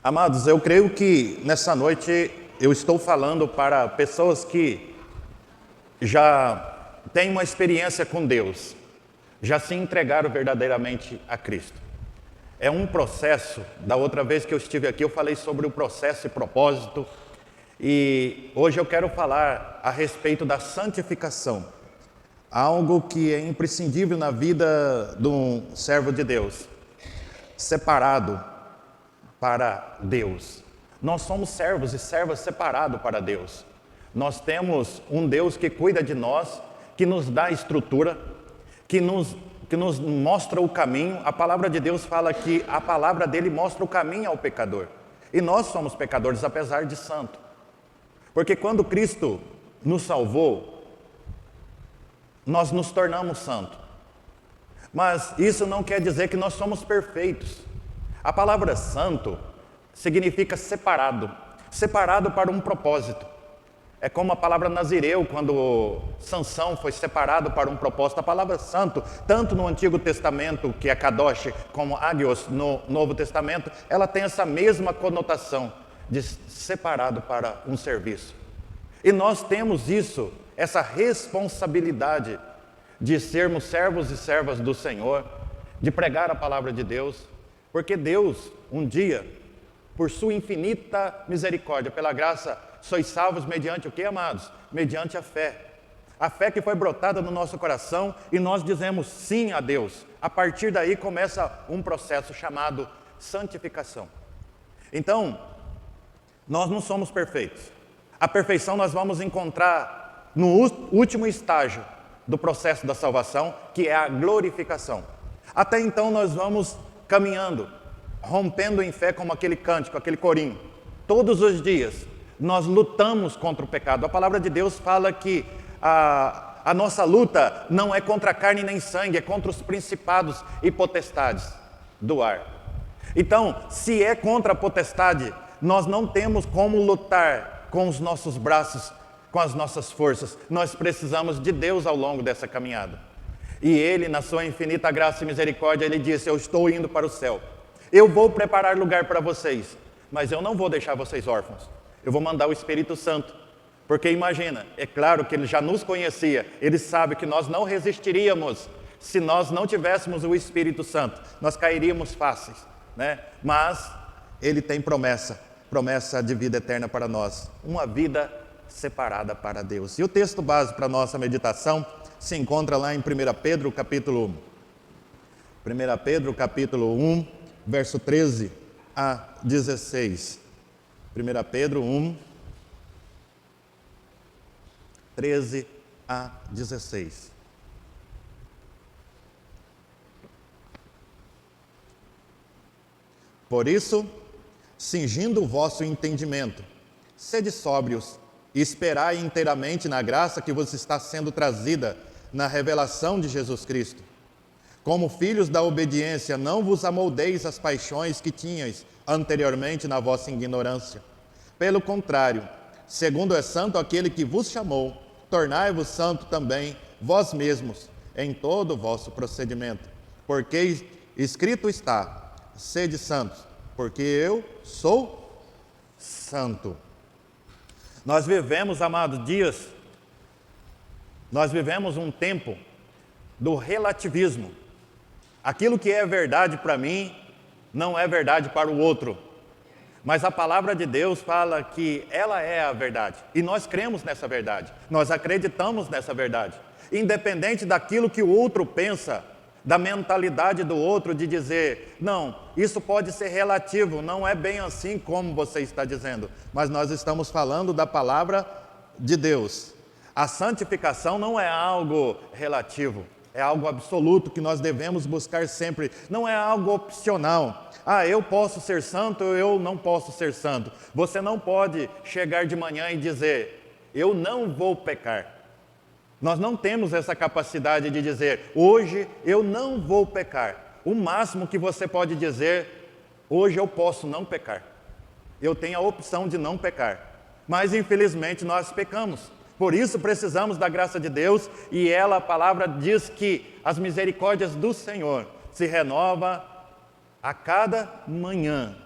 Amados, eu creio que nessa noite eu estou falando para pessoas que já têm uma experiência com Deus, já se entregaram verdadeiramente a Cristo. É um processo. Da outra vez que eu estive aqui eu falei sobre o processo e propósito, e hoje eu quero falar a respeito da santificação, algo que é imprescindível na vida de um servo de Deus, separado para Deus. Nós somos servos e servas separados para Deus. Nós temos um Deus que cuida de nós, que nos dá estrutura, que nos mostra o caminho. A palavra de Deus fala que a palavra dele mostra o caminho ao pecador. E nós somos pecadores, apesar de santo. Porque quando Cristo nos salvou, nós nos tornamos santos. Mas isso não quer dizer que nós somos perfeitos. A palavra santo significa separado, separado para um propósito. É como a palavra nazireu, quando Sansão foi separado para um propósito. A palavra santo, tanto no Antigo Testamento, que é kadosh, como agios no Novo Testamento, ela tem essa mesma conotação de separado para um serviço. E nós temos isso, essa responsabilidade de sermos servos e servas do Senhor, de pregar a palavra de Deus, porque Deus, um dia, por sua infinita misericórdia, pela graça, sois salvos mediante o que, amados? Mediante a fé. A fé que foi brotada no nosso coração e nós dizemos sim a Deus. A partir daí começa um processo chamado santificação. Então, nós não somos perfeitos. A perfeição nós vamos encontrar no último estágio do processo da salvação, que é a glorificação. Até então nós vamos caminhando, rompendo em fé como aquele cântico, aquele corinho. Todos os dias nós lutamos contra o pecado. A palavra de Deus fala que a nossa luta não é contra carne nem sangue, é contra os principados e potestades do ar. Então, se é contra a potestade, nós não temos como lutar com os nossos braços, com as nossas forças. Nós precisamos de Deus ao longo dessa caminhada. E Ele, na sua infinita graça e misericórdia, Ele disse: eu estou indo para o céu. Eu vou preparar lugar para vocês, mas eu não vou deixar vocês órfãos. Eu vou mandar o Espírito Santo. Porque imagina, é claro que Ele já nos conhecia. Ele sabe que nós não resistiríamos se nós não tivéssemos o Espírito Santo. Nós cairíamos fáceis, né? Mas Ele tem promessa de vida eterna para nós. Uma vida separada para Deus. E o texto base para a nossa meditação se encontra lá em 1 Pedro, capítulo 1, verso 13 a 16. 1 Pedro 1, 13 a 16. Por isso, cingindo o vosso entendimento, sede sóbrios, e esperai inteiramente na graça que vos está sendo trazida na revelação de Jesus Cristo. Como filhos da obediência, não vos amoldeis às paixões que tinhais anteriormente na vossa ignorância. Pelo contrário, segundo é santo aquele que vos chamou, tornai-vos santo também vós mesmos em todo o vosso procedimento. Porque escrito está: sede santos, porque eu sou santo. Nós vivemos, amados, nós vivemos um tempo do relativismo. Aquilo que é verdade para mim, não é verdade para o outro. Mas a palavra de Deus fala que ela é a verdade. E nós cremos nessa verdade. Nós acreditamos nessa verdade. Independente daquilo que o outro pensa, da mentalidade do outro de dizer: não, isso pode ser relativo, não é bem assim como você está dizendo. Mas nós estamos falando da palavra de Deus. A santificação não é algo relativo, é algo absoluto que nós devemos buscar sempre. Não é algo opcional. Eu posso ser santo, eu não posso ser santo. Você não pode chegar de manhã e dizer: eu não vou pecar. Nós não temos essa capacidade de dizer: hoje eu não vou pecar. O máximo que você pode dizer: hoje eu posso não pecar. Eu tenho a opção de não pecar. Mas infelizmente nós pecamos. Por isso precisamos da graça de Deus, e ela, a palavra diz que as misericórdias do Senhor se renova a cada manhã.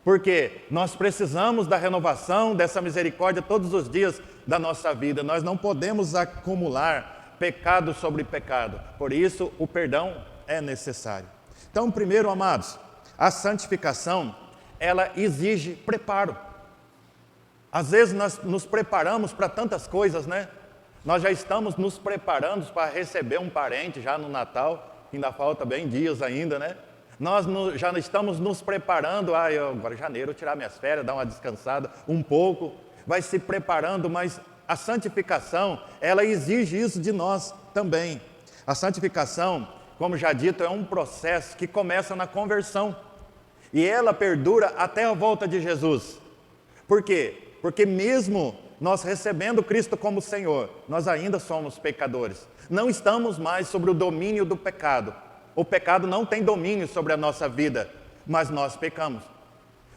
Porque nós precisamos da renovação dessa misericórdia todos os dias da nossa vida. Nós não podemos acumular pecado sobre pecado. Por isso, o perdão é necessário. Então, primeiro, amados, a santificação, ela exige preparo. Às vezes nós nos preparamos para tantas coisas, né? Nós já estamos nos preparando para receber um parente já no Natal, ainda falta bem dias ainda, né? Nós já estamos nos preparando, agora em janeiro eu tirar minhas férias, dar uma descansada um pouco, vai se preparando, mas a santificação, ela exige isso de nós também. A santificação, como já dito, é um processo que começa na conversão e ela perdura até a volta de Jesus. Por quê? Porque mesmo nós recebendo Cristo como Senhor, nós ainda somos pecadores. Não estamos mais sobre o domínio do pecado. O pecado não tem domínio sobre a nossa vida, mas nós pecamos.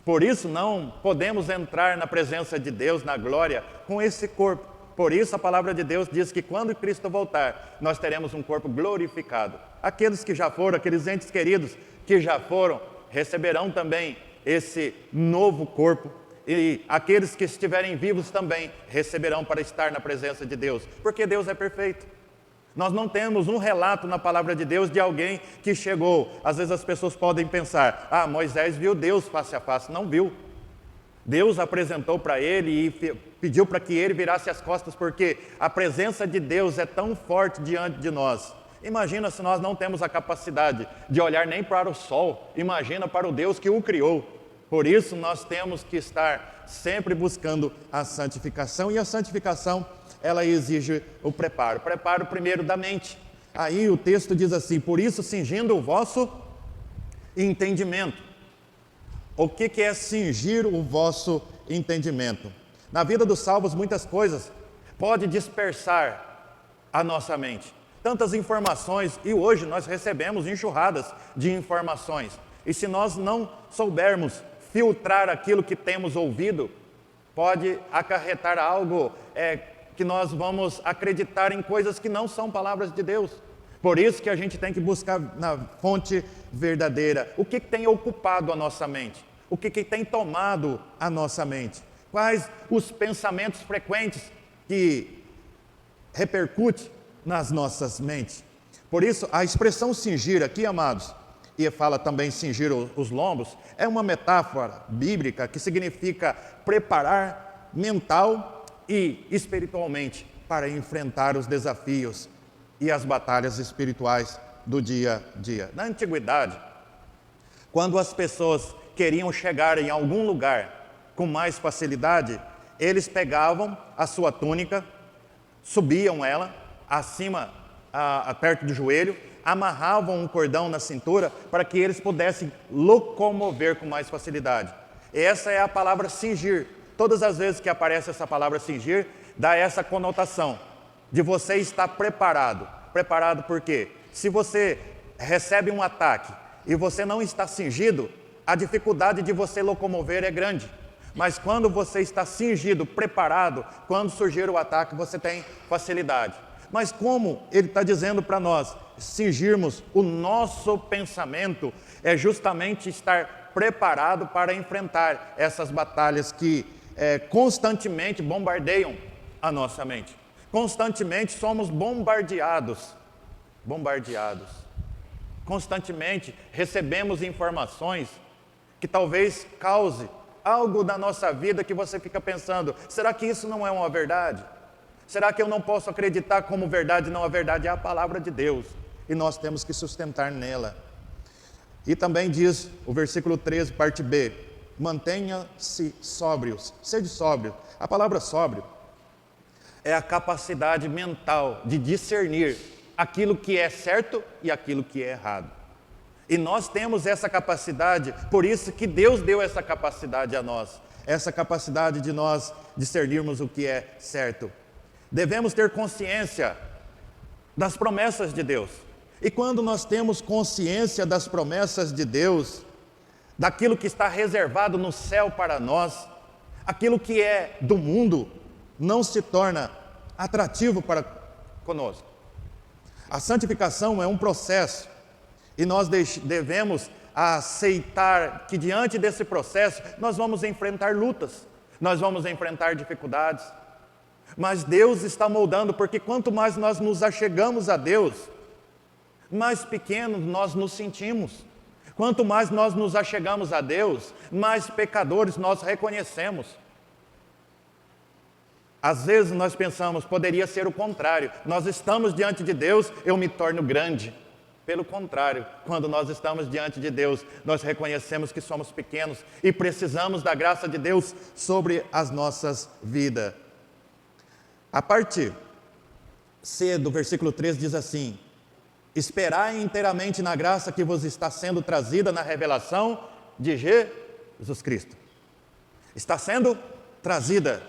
Por isso não podemos entrar na presença de Deus, na glória, com esse corpo. Por isso a palavra de Deus diz que quando Cristo voltar, nós teremos um corpo glorificado. Aqueles que já foram, aqueles entes queridos que já foram, receberão também esse novo corpo. E aqueles que estiverem vivos também receberão para estar na presença de Deus, porque Deus é perfeito. Nós não temos um relato na palavra de Deus de alguém que chegou. Às vezes as pessoas podem pensar, Moisés viu Deus face a face. Não viu. Deus apresentou para ele e pediu para que ele virasse as costas, porque a presença de Deus é tão forte diante de nós. Imagina se nós não temos a capacidade de olhar nem para o sol, imagina para o Deus que o criou. Por isso nós temos que estar sempre buscando a santificação, e a santificação, ela exige o preparo. Preparo primeiro da mente. Aí o texto diz assim, por isso cingindo o vosso entendimento. O que é cingir o vosso entendimento? Na vida dos salvos, muitas coisas podem dispersar a nossa mente. Tantas informações, e hoje nós recebemos enxurradas de informações. E se nós não soubermos filtrar aquilo que temos ouvido, pode acarretar algo que nós vamos acreditar em coisas que não são palavras de Deus. Por isso que a gente tem que buscar na fonte verdadeira. O que tem ocupado a nossa mente? O que tem tomado a nossa mente? Quais os pensamentos frequentes que repercutem nas nossas mentes? Por isso, a expressão cingir aqui, amados, e fala também cingir os lombos, é uma metáfora bíblica que significa preparar mental e espiritualmente para enfrentar os desafios e as batalhas espirituais do dia a dia. Na antiguidade, quando as pessoas queriam chegar em algum lugar com mais facilidade, eles pegavam a sua túnica, subiam ela acima, perto do joelho, amarravam um cordão na cintura para que eles pudessem locomover com mais facilidade. Essa é a palavra cingir. Todas as vezes que aparece essa palavra cingir, dá essa conotação de você estar preparado. Preparado por quê? Se você recebe um ataque e você não está cingido, a dificuldade de você locomover é grande. Mas quando você está cingido, preparado, quando surgir o ataque, você tem facilidade. Mas como ele está dizendo para nós, cingirmos o nosso pensamento, é justamente estar preparado para enfrentar essas batalhas que constantemente bombardeiam a nossa mente. Constantemente somos bombardeados. Constantemente recebemos informações que talvez cause algo na nossa vida que você fica pensando, será que isso não é uma verdade? Será que eu não posso acreditar como verdade? Não, a verdade é a palavra de Deus e nós temos que sustentar nela. E também diz o versículo 13, parte B, mantenha-se sóbrios, sede sóbrio. A palavra sóbrio é a capacidade mental de discernir aquilo que é certo e aquilo que é errado. E nós temos essa capacidade, por isso que Deus deu essa capacidade a nós, essa capacidade de nós discernirmos o que é certo. Devemos ter consciência das promessas de Deus. E quando nós temos consciência das promessas de Deus, daquilo que está reservado no céu para nós, aquilo que é do mundo não se torna atrativo para conosco. A santificação é um processo e nós devemos a aceitar que diante desse processo nós vamos enfrentar lutas, nós vamos enfrentar dificuldades. Mas Deus está moldando, porque quanto mais nós nos achegamos a Deus, mais pequenos nós nos sentimos. Quanto mais nós nos achegamos a Deus, mais pecadores nós reconhecemos. Às vezes nós pensamos, poderia ser o contrário. Nós estamos diante de Deus, eu me torno grande. Pelo contrário, quando nós estamos diante de Deus, nós reconhecemos que somos pequenos e precisamos da graça de Deus sobre as nossas vidas. A parte C do versículo 3 diz assim: esperai inteiramente na graça que vos está sendo trazida na revelação de Jesus Cristo. Está sendo trazida.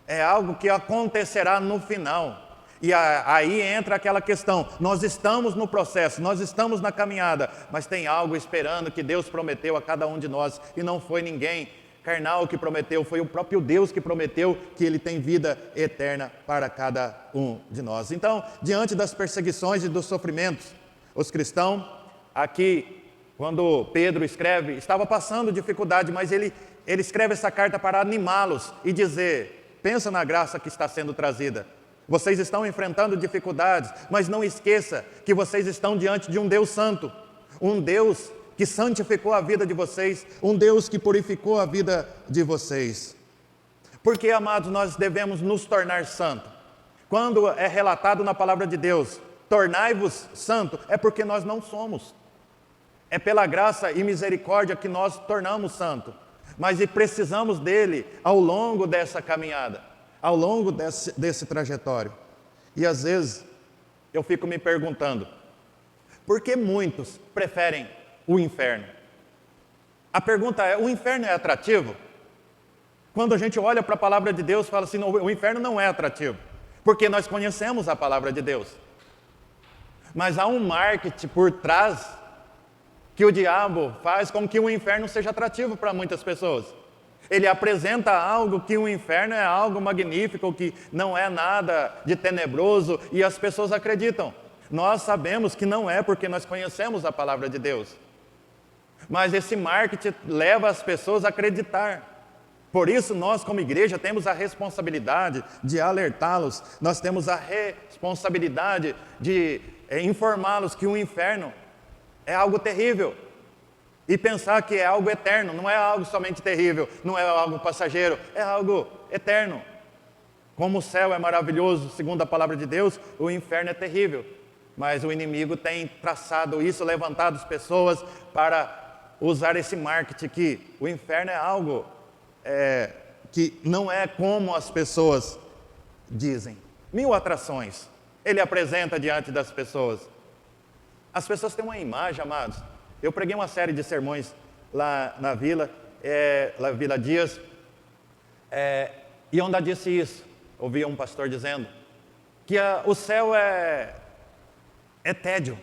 É algo que acontecerá no final. E aí entra aquela questão, nós estamos no processo, nós estamos na caminhada, mas tem algo esperando que Deus prometeu a cada um de nós, e não foi ninguém carnal que prometeu, foi o próprio Deus que prometeu que Ele tem vida eterna para cada um de nós. Então, diante das perseguições e dos sofrimentos, os cristãos, aqui, quando Pedro escreve, estava passando dificuldade, mas ele escreve essa carta para animá-los e dizer, pensa na graça que está sendo trazida. Vocês estão enfrentando dificuldades, mas não esqueça que vocês estão diante de um Deus santo, um Deus que santificou a vida de vocês, um Deus que purificou a vida de vocês. Porque, amados, nós devemos nos tornar santos. Quando é relatado na palavra de Deus, tornai-vos santo, é porque nós não somos. É pela graça e misericórdia que nós tornamos santo. Mas precisamos dele ao longo dessa caminhada, ao longo desse trajetório. E às vezes eu fico me perguntando, por que muitos preferem o inferno? A pergunta é, o inferno é atrativo? Quando a gente olha para a palavra de Deus, fala assim, não, o inferno não é atrativo, porque nós conhecemos a palavra de Deus. Mas há um marketing por trás que o diabo faz com que o inferno seja atrativo para muitas pessoas. Ele apresenta algo que o inferno é algo magnífico, que não é nada de tenebroso, e as pessoas acreditam. Nós sabemos que não é, porque nós conhecemos a palavra de Deus. Mas esse marketing leva as pessoas a acreditar. Por isso nós, como igreja, temos a responsabilidade de alertá-los, nós temos a responsabilidade de informá-los que o inferno é algo terrível. E pensar que é algo eterno, não é algo somente terrível, não é algo passageiro, é algo eterno. Como o céu é maravilhoso, segundo a palavra de Deus, o inferno é terrível. Mas o inimigo tem traçado isso, levantado as pessoas para usar esse marketing que o inferno é algo que não é como as pessoas dizem. 1000 atrações ele apresenta diante das pessoas. As pessoas têm uma imagem, amados. Eu preguei uma série de sermões lá na Vila Dias, e onde disse isso, ouvi um pastor dizendo, que o céu é tédio.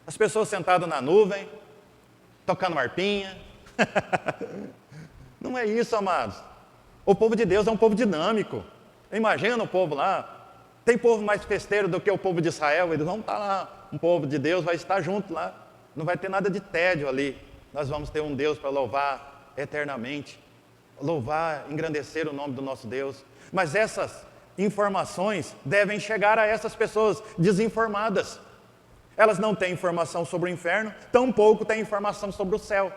As pessoas sentadas na nuvem, tocando harpinha. Não é isso, amados. O povo de Deus é um povo dinâmico. Imagina o povo lá. Tem povo mais festeiro do que o povo de Israel. Eles vão estar lá. Um povo de Deus vai estar junto lá. Não vai ter nada de tédio ali. Nós vamos ter um Deus para louvar eternamente. Louvar, engrandecer o nome do nosso Deus. Mas essas informações devem chegar a essas pessoas desinformadas. Elas não têm informação sobre o inferno, tampouco têm informação sobre o céu.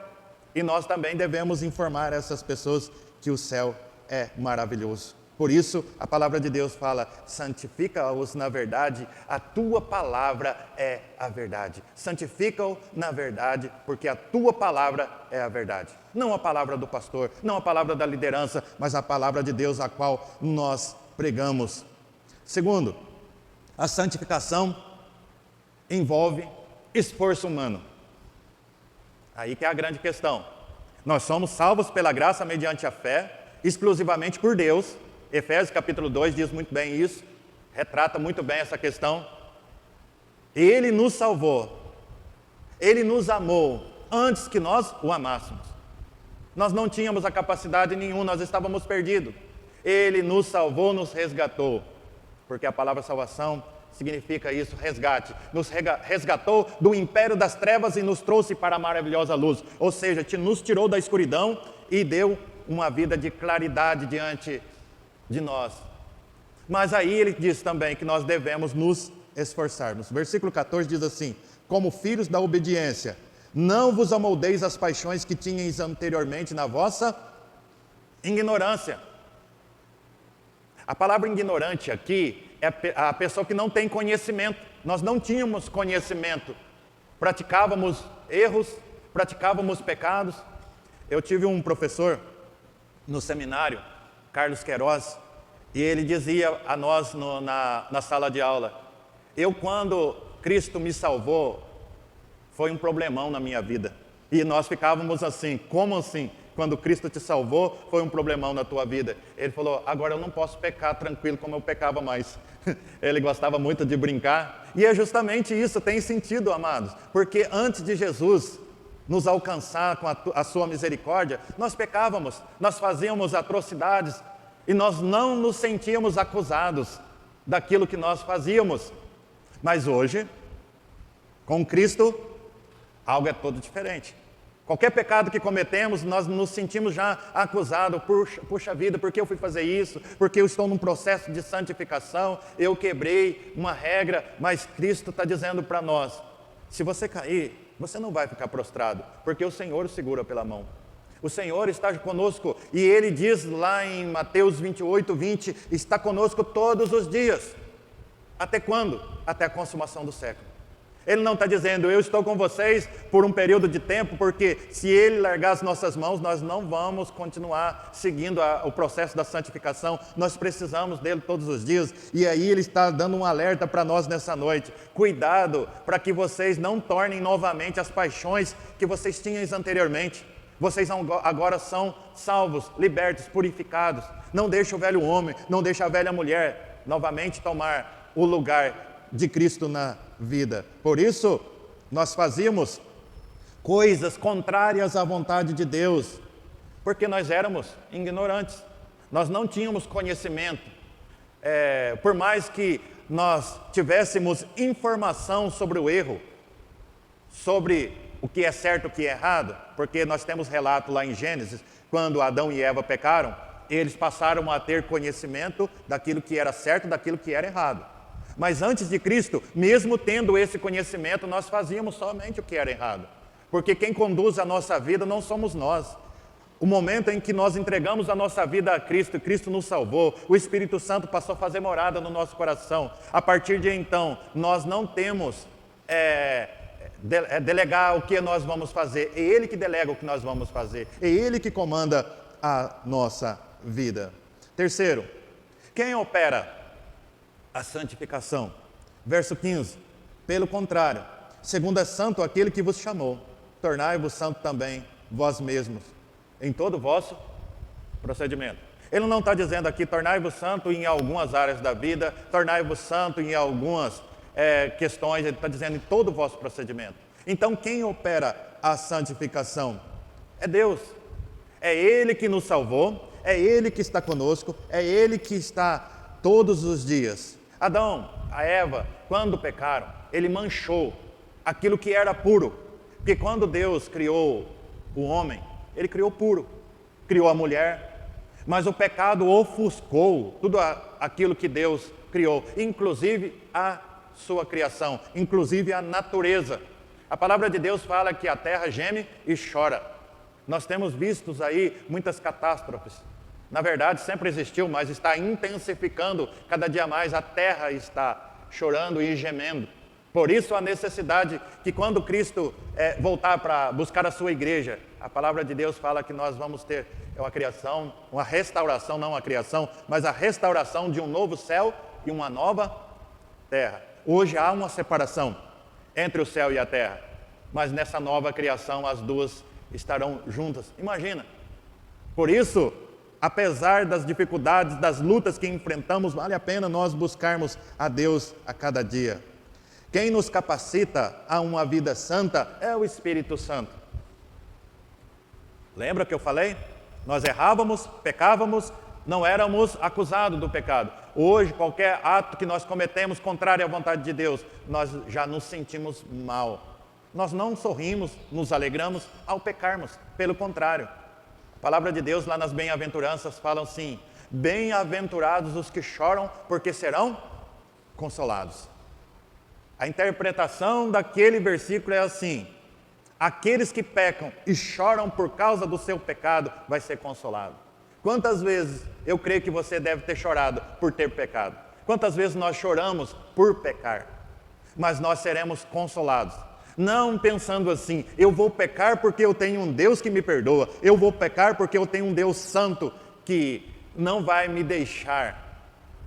E nós também devemos informar essas pessoas que o céu é maravilhoso. Por isso, a palavra de Deus fala, santifica-os na verdade, a tua palavra é a verdade. Santifica-os na verdade, porque a tua palavra é a verdade. Não a palavra do pastor, não a palavra da liderança, mas a palavra de Deus a qual nós pregamos. Segundo, a santificação envolve esforço humano. Aí que é a grande questão. Nós somos salvos pela graça mediante a fé, exclusivamente por Deus. Efésios capítulo 2 diz muito bem isso, retrata muito bem essa questão. Ele nos salvou, Ele nos amou antes que nós o amássemos. Nós não tínhamos a capacidade nenhuma, nós estávamos perdidos. Ele nos salvou, nos resgatou, porque a palavra salvação significa isso, resgate. Nos resgatou do império das trevas e nos trouxe para a maravilhosa luz. Ou seja, nos tirou da escuridão e deu uma vida de claridade diante de nós. Mas aí ele diz também que nós devemos nos esforçarmos. Versículo 14 diz assim: como filhos da obediência, não vos amoldeis as paixões que tinhais anteriormente na vossa ignorância. A palavra ignorante aqui é a pessoa que não tem conhecimento. Nós não tínhamos conhecimento. Praticávamos erros, praticávamos pecados. Eu tive um professor no seminário, Carlos Queiroz, e ele dizia a nós na sala de aula: eu, quando Cristo me salvou, foi um problemão na minha vida. E nós ficávamos assim: como assim? Quando Cristo te salvou, foi um problemão na tua vida. Ele falou: agora eu não posso pecar tranquilo como eu pecava mais. Ele gostava muito de brincar. E é justamente isso, tem sentido, amados. Porque antes de Jesus nos alcançar com a sua misericórdia, nós pecávamos, nós fazíamos atrocidades, e nós não nos sentíamos acusados daquilo que nós fazíamos. Mas hoje, com Cristo, algo é todo diferente. Qualquer pecado que cometemos, nós nos sentimos já acusados. Puxa vida, por que eu fui fazer isso? Porque eu estou num processo de santificação, eu quebrei uma regra, mas Cristo está dizendo para nós: se você cair, você não vai ficar prostrado, porque o Senhor o segura pela mão. O Senhor está conosco, e Ele diz lá em Mateus 28, 20, está conosco todos os dias. Até quando? Até a consumação do século. Ele não está dizendo: eu estou com vocês por um período de tempo, porque se Ele largar as nossas mãos, nós não vamos continuar seguindo o processo da santificação. Nós precisamos dele todos os dias. E aí Ele está dando um alerta para nós nessa noite: cuidado para que vocês não tornem novamente as paixões que vocês tinham anteriormente. Vocês agora são salvos, libertos, purificados. Não deixe o velho homem, não deixe a velha mulher novamente tomar o lugar de Cristo na vida. Por isso, nós fazíamos coisas contrárias à vontade de Deus, porque nós éramos ignorantes, nós não tínhamos conhecimento. Por mais que nós tivéssemos informação sobre o erro, sobre o que é certo e o que é errado, porque nós temos relato lá em Gênesis, quando Adão e Eva pecaram, eles passaram a ter conhecimento daquilo que era certo, daquilo que era errado. Mas antes de Cristo, mesmo tendo esse conhecimento, nós fazíamos somente o que era errado. Porque quem conduz a nossa vida não somos nós. O momento em que nós entregamos a nossa vida a Cristo, Cristo nos salvou, o Espírito Santo passou a fazer morada no nosso coração. A partir de então, nós não temos delegar o que nós vamos fazer. É Ele que delega o que nós vamos fazer. É Ele que comanda a nossa vida. Terceiro, quem opera a santificação? Verso 15: pelo contrário, segundo é santo aquele que vos chamou, tornai-vos santo também vós mesmos, em todo o vosso procedimento. Ele não está dizendo aqui: tornai-vos santo em algumas áreas da vida, tornai-vos santo em algumas questões. Ele está dizendo em todo o vosso procedimento. Então quem opera a santificação? É Deus. É Ele que nos salvou, é Ele que está conosco, é Ele que está todos os dias. Adão, a Eva, quando pecaram, ele manchou aquilo que era puro. Porque quando Deus criou o homem, Ele criou puro, criou a mulher, mas o pecado ofuscou tudo aquilo que Deus criou, inclusive a sua criação, inclusive a natureza. A palavra de Deus fala que a terra geme e chora. Nós temos visto aí muitas catástrofes. Na verdade, sempre existiu, mas está intensificando cada dia mais. A terra está chorando e gemendo. Por isso a necessidade que quando Cristo voltar para buscar a sua igreja, a palavra de Deus fala que nós vamos ter uma criação, uma restauração, não uma criação, mas a restauração de um novo céu e uma nova terra. Hoje há uma separação entre o céu e a terra, mas nessa nova criação as duas estarão juntas. Imagina. Por isso, apesar das dificuldades, das lutas que enfrentamos, vale a pena nós buscarmos a Deus a cada dia. Quem nos capacita a uma vida santa é o Espírito Santo. Lembra que eu falei? Nós errávamos, pecávamos, não éramos acusados do pecado. Hoje, qualquer ato que nós cometemos contrário à vontade de Deus, nós já nos sentimos mal. Nós não sorrimos, nos alegramos ao pecarmos. Pelo contrário, a palavra de Deus lá nas bem-aventuranças fala assim: bem-aventurados os que choram, porque serão consolados. A interpretação daquele versículo é assim: aqueles que pecam e choram por causa do seu pecado vai ser consolado. Quantas vezes eu creio que você deve ter chorado por ter pecado? Quantas vezes nós choramos por pecar? Mas nós seremos consolados. Não pensando assim: eu vou pecar porque eu tenho um Deus que me perdoa, eu vou pecar porque eu tenho um Deus santo que não vai me deixar.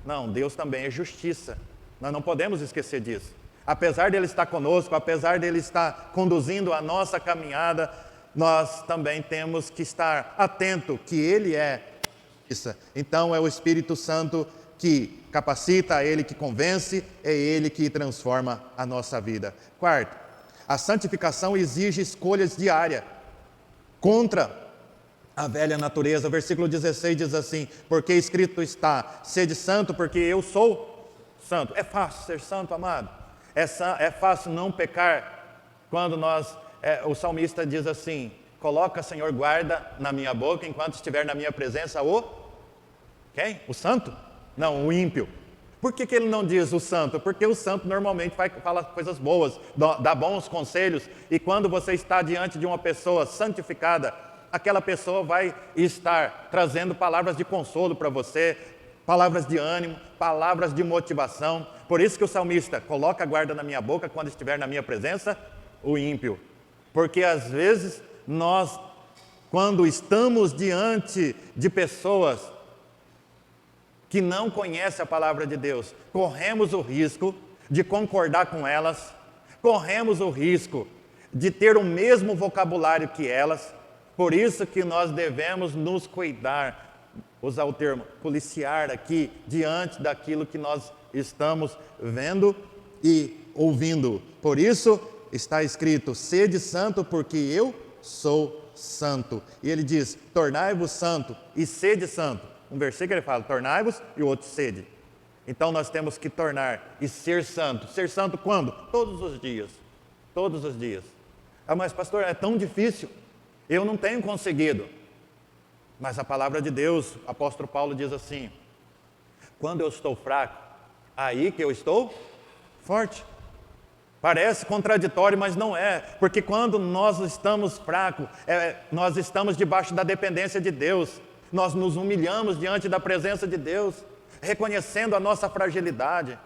Não, Deus também é justiça. Nós não podemos esquecer disso. Apesar de Ele estar conosco, apesar de Ele estar conduzindo a nossa caminhada, nós também temos que estar atento que Ele é justiça. Então é o Espírito Santo que capacita, é Ele que convence, é Ele que transforma a nossa vida. Quarto, a santificação exige escolhas diárias contra a velha natureza. O versículo 16 diz assim: porque escrito está, sede santo porque eu sou santo. É fácil ser santo, amado? É fácil não pecar quando o salmista diz assim: coloca, Senhor, guarda na minha boca enquanto estiver na minha presença quem? O santo? Não, o ímpio. Por que ele não diz o santo? Porque o santo normalmente fala coisas boas, dá bons conselhos, e quando você está diante de uma pessoa santificada, aquela pessoa vai estar trazendo palavras de consolo para você, palavras de ânimo, palavras de motivação. Por isso que o salmista coloca a guarda na minha boca quando estiver na minha presença, o ímpio. Porque às vezes nós, quando estamos diante de pessoas que não conhecem a palavra de Deus, corremos o risco de concordar com elas, corremos o risco de ter o mesmo vocabulário que elas. Por isso que nós devemos nos cuidar, usar o termo policiar aqui, diante daquilo que nós estamos vendo e ouvindo. Por isso está escrito: sede santo porque eu sou santo. E ele diz: tornai-vos santo e sede santo. Um versículo ele fala tornai-vos e o outro sede. Então nós temos que tornar e ser santo. Ser santo quando? Todos os dias. Todos os dias. Ah, mas pastor, é tão difícil. Eu não tenho conseguido. Mas a palavra de Deus, o apóstolo Paulo diz assim: quando eu estou fraco, aí que eu estou forte. Parece contraditório, mas não é. Porque quando nós estamos fracos, nós estamos debaixo da dependência de Deus. Nós nos humilhamos diante da presença de Deus, reconhecendo a nossa fragilidade.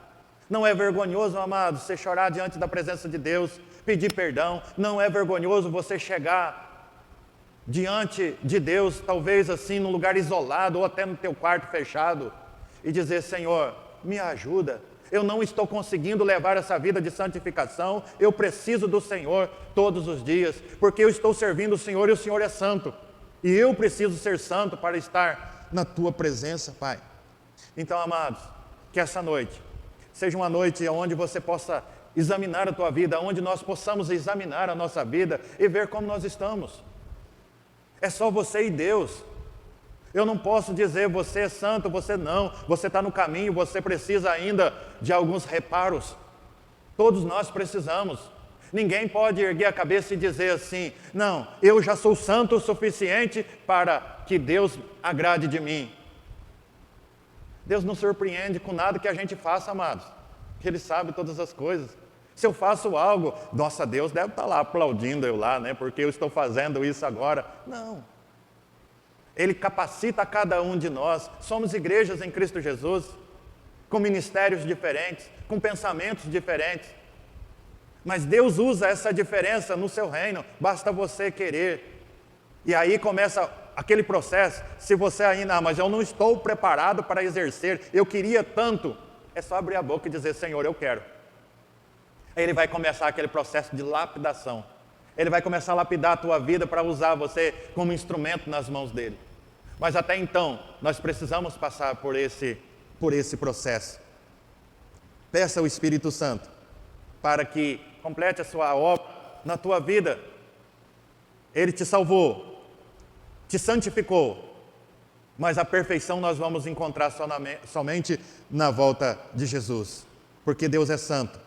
Não é vergonhoso, amado, você chorar diante da presença de Deus, pedir perdão. Não é vergonhoso você chegar diante de Deus, talvez assim, num lugar isolado ou até no teu quarto fechado, e dizer: Senhor, me ajuda. Eu não estou conseguindo levar essa vida de santificação. Eu preciso do Senhor todos os dias, porque eu estou servindo o Senhor e o Senhor é santo. E eu preciso ser santo para estar na tua presença, Pai. Então, amados, que essa noite seja uma noite onde você possa examinar a tua vida, onde nós possamos examinar a nossa vida e ver como nós estamos. É só você e Deus. Eu não posso dizer você é santo, você não. Você está no caminho, você precisa ainda de alguns reparos. Todos nós precisamos. Ninguém pode erguer a cabeça e dizer assim: não, eu já sou santo o suficiente para que Deus agrade de mim. Deus não surpreende com nada que a gente faça, amados. Ele sabe todas as coisas. Se eu faço algo, nossa, Deus deve estar lá aplaudindo eu lá, né? Porque eu estou fazendo isso agora. Não. Ele capacita a cada um de nós. Somos igrejas em Cristo Jesus, com ministérios diferentes, com pensamentos diferentes. Mas Deus usa essa diferença no seu reino, basta você querer. E aí começa aquele processo. Se você ainda, mas eu não estou preparado para exercer, eu queria tanto, é só abrir a boca e dizer: Senhor, eu quero. Aí Ele vai começar aquele processo de lapidação. Ele vai começar a lapidar a tua vida para usar você como instrumento nas mãos dEle. Mas até então, nós precisamos passar por esse processo. Peça ao Espírito Santo para que complete a sua obra na tua vida. Ele te salvou, te santificou, Mas a perfeição nós vamos encontrar somente na volta de Jesus. Porque Deus é santo.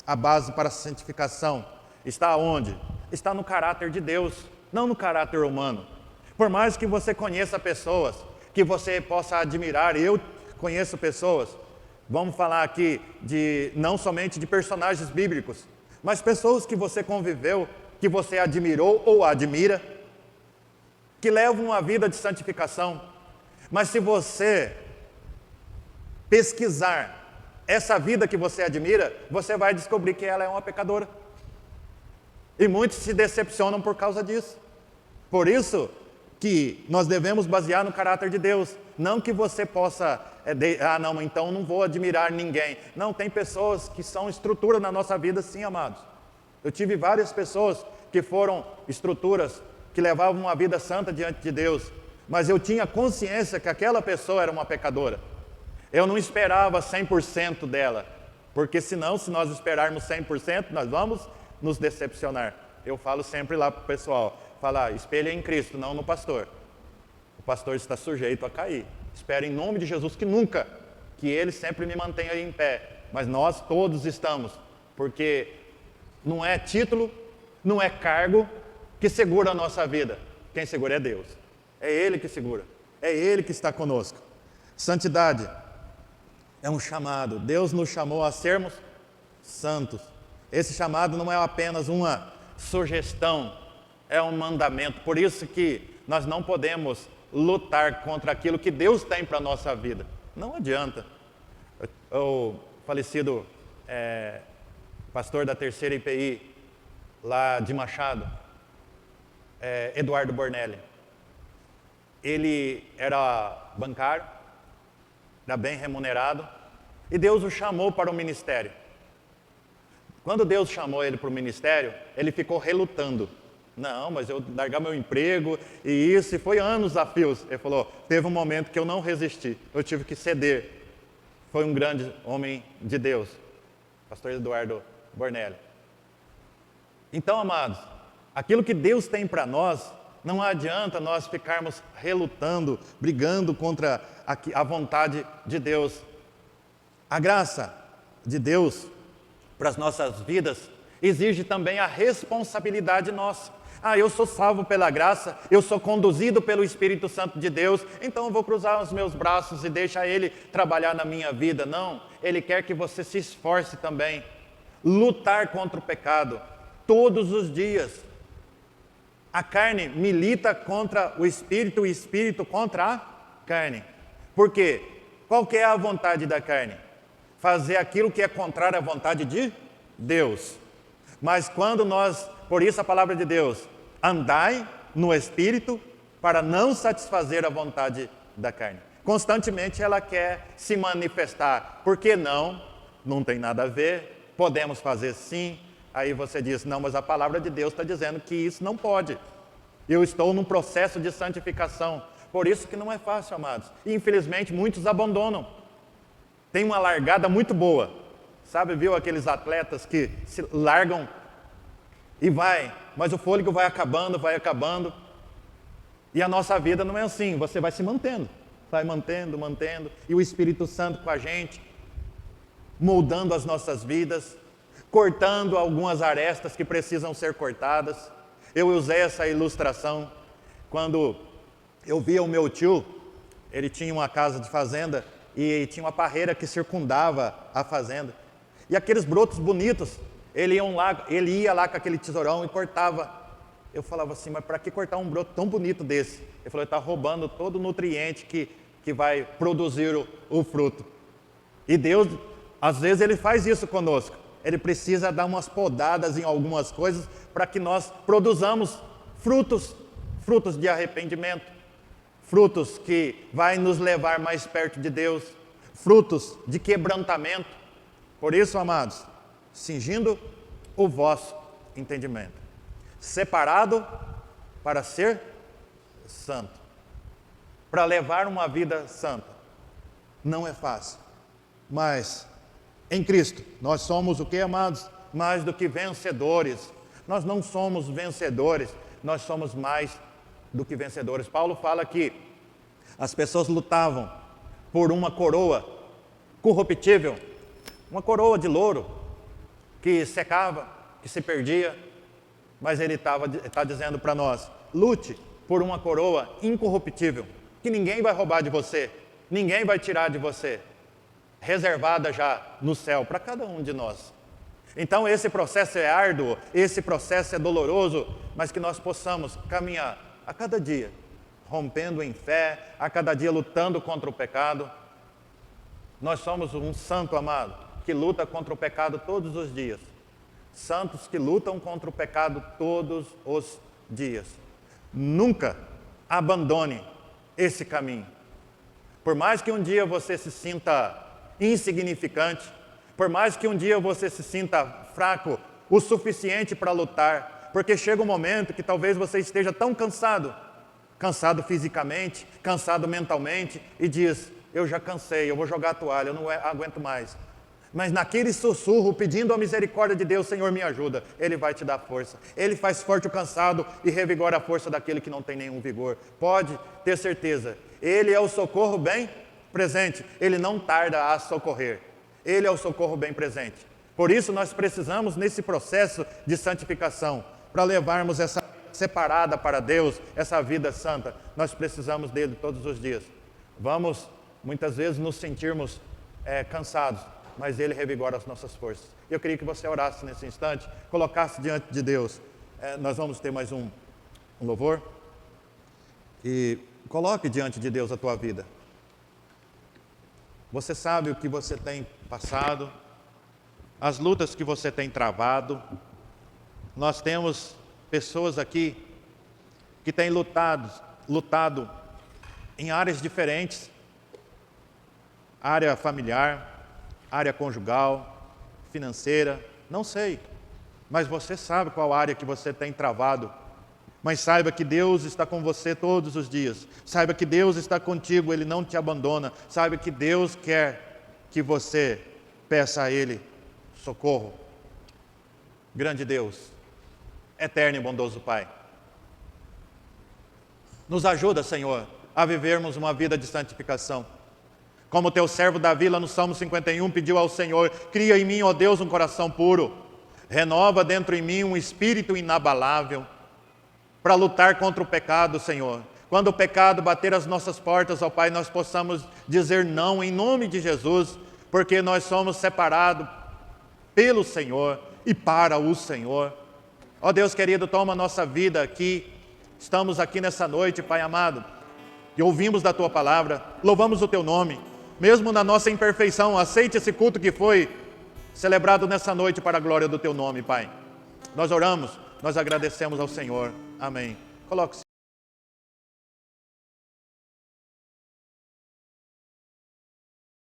A base para a santificação está onde? Está no caráter de Deus, não no caráter humano. Por mais que você conheça pessoas, que você possa admirar, eu conheço pessoas, vamos falar aqui não somente de personagens bíblicos, mas pessoas que você conviveu, que você admirou ou admira, que levam uma vida de santificação. Mas se você pesquisar essa vida que você admira, você vai descobrir que ela é uma pecadora. E muitos se decepcionam por causa disso. Por isso que nós devemos basear no caráter de Deus. Não que você possa, não, então não vou admirar ninguém. Não, tem pessoas que são estrutura na nossa vida, sim, amados. Eu tive várias pessoas que foram estruturas, que levavam uma vida santa diante de Deus. Mas eu tinha consciência que aquela pessoa era uma pecadora. Eu não esperava 100% dela. Porque senão, se nós esperarmos 100%, nós vamos nos decepcionar. Eu falo sempre lá para o pessoal, espelha em Cristo, não no pastor. O pastor está sujeito a cair. Espero em nome de Jesus que Ele sempre me mantenha em pé. Mas nós todos estamos, porque não é título, não é cargo que segura a nossa vida. Quem segura é Deus. É Ele que segura. É Ele que está conosco. Santidade é um chamado. Deus nos chamou a sermos santos. Esse chamado não é apenas uma sugestão, é um mandamento. Por isso que nós não podemos lutar contra aquilo que Deus tem para a nossa vida. Não adianta. O falecido pastor da terceira IPI, lá de Machado, Eduardo Bornelli, ele era bancário, era bem remunerado, e Deus o chamou para o ministério. Quando Deus chamou ele para o ministério, ele ficou relutando. Não, mas eu largar meu emprego e foi anos a fios. Ele falou, teve um momento que eu não resisti, eu tive que ceder. Foi um grande homem de Deus, pastor Eduardo Bornelli. Então, amados, aquilo que Deus tem para nós, não adianta nós ficarmos relutando, brigando contra a vontade de Deus. A graça de Deus para as nossas vidas exige também a responsabilidade nossa. Eu sou salvo pela graça, eu sou conduzido pelo Espírito Santo de Deus, então eu vou cruzar os meus braços e deixar Ele trabalhar na minha vida. Não, Ele quer que você se esforce também, lutar contra o pecado, todos os dias. A carne milita contra o Espírito contra a carne. Por quê? Qual que é a vontade da carne? Fazer aquilo que é contrário à vontade de Deus. Mas quando por isso a palavra de Deus, andai no Espírito para não satisfazer a vontade da carne. Constantemente ela quer se manifestar. Por que não? Não tem nada a ver, podemos fazer sim. Aí você diz, não, mas a palavra de Deus está dizendo que isso não pode. Eu estou num processo de santificação. Por isso que não é fácil, amados. E infelizmente muitos abandonam. Tem uma largada muito boa. Sabe, viu aqueles atletas que se largam e mas o fôlego vai acabando. E a nossa vida não é assim, você vai se mantendo. Vai mantendo. E o Espírito Santo com a gente, moldando as nossas vidas, cortando algumas arestas que precisam ser cortadas. Eu usei essa ilustração quando eu via o meu tio, ele tinha uma casa de fazenda e tinha uma parreira que circundava a fazenda. E aqueles brotos bonitos, ele ia lá com aquele tesourão e cortava. Eu falava assim, mas para que cortar um broto tão bonito desse? Ele falou, ele está roubando todo o nutriente que vai produzir o fruto. E Deus, às vezes, Ele faz isso conosco. Ele precisa dar umas podadas em algumas coisas para que nós produzamos frutos de arrependimento, frutos que vai nos levar mais perto de Deus, frutos de quebrantamento. Por isso, amados, cingindo o vosso entendimento, separado para ser santo, para levar uma vida santa. Não é fácil, mas em Cristo nós somos o que, amados? Mais do que vencedores. Nós não somos vencedores, nós somos mais do que vencedores. Paulo fala que As pessoas lutavam por uma coroa corruptível, uma coroa de louro que secava, que se perdia, mas ele está dizendo para nós: lute por uma coroa incorruptível, que ninguém vai roubar de você, ninguém vai tirar de você, reservada já no céu para cada um de nós. Então esse processo é árduo, esse processo é doloroso, mas que nós possamos caminhar a cada dia, rompendo em fé, a cada dia lutando contra o pecado. Nós somos um santo amado, que luta contra o pecado todos os dias. Santos que lutam contra o pecado todos os dias. Nunca abandone esse caminho. Por mais que um dia você se sinta insignificante, por mais que um dia você se sinta fraco o suficiente para lutar, porque chega um momento que talvez você esteja tão cansado, cansado fisicamente, cansado mentalmente, e diz: eu já cansei, eu vou jogar a toalha, eu não aguento mais. Mas naquele sussurro, pedindo a misericórdia de Deus: Senhor, me ajuda, Ele vai te dar força. Ele faz forte o cansado e revigora a força daquele que não tem nenhum vigor. Pode ter certeza, Ele é o socorro bem presente, Ele não tarda a socorrer. Ele é o socorro bem presente. Por isso nós precisamos, nesse processo de santificação, para levarmos essa vida separada para Deus, essa vida santa, nós precisamos dele todos os dias. Vamos, muitas vezes, nos sentirmos cansados, mas ele revigora as nossas forças. Eu queria que você orasse nesse instante, colocasse diante de Deus. Nós vamos ter mais um louvor. E coloque diante de Deus a tua vida. Você sabe o que você tem passado, as lutas que você tem travado. Nós temos pessoas aqui que têm lutado em áreas diferentes. Área familiar, área conjugal, financeira, não sei. Mas você sabe qual área que você tem travado. Mas saiba que Deus está com você todos os dias. Saiba que Deus está contigo, Ele não te abandona. Saiba que Deus quer que você peça a Ele socorro. Grande Deus, eterno e bondoso Pai, nos ajuda, Senhor, a vivermos uma vida de santificação. Como teu servo Davi, lá no Salmo 51, pediu ao Senhor: cria em mim, ó Deus, um coração puro. Renova dentro em mim um espírito inabalável, para lutar contra o pecado, Senhor. Quando o pecado bater as nossas portas, ó Pai, nós possamos dizer não em nome de Jesus, porque nós somos separados pelo Senhor e para o Senhor. Ó Deus querido, toma a nossa vida aqui. Estamos aqui nessa noite, Pai amado, e ouvimos da Tua palavra, louvamos o Teu nome. Mesmo na nossa imperfeição, aceite esse culto que foi celebrado nessa noite para a glória do Teu nome, Pai. Nós oramos, nós agradecemos ao Senhor. Amém. Coloque-se.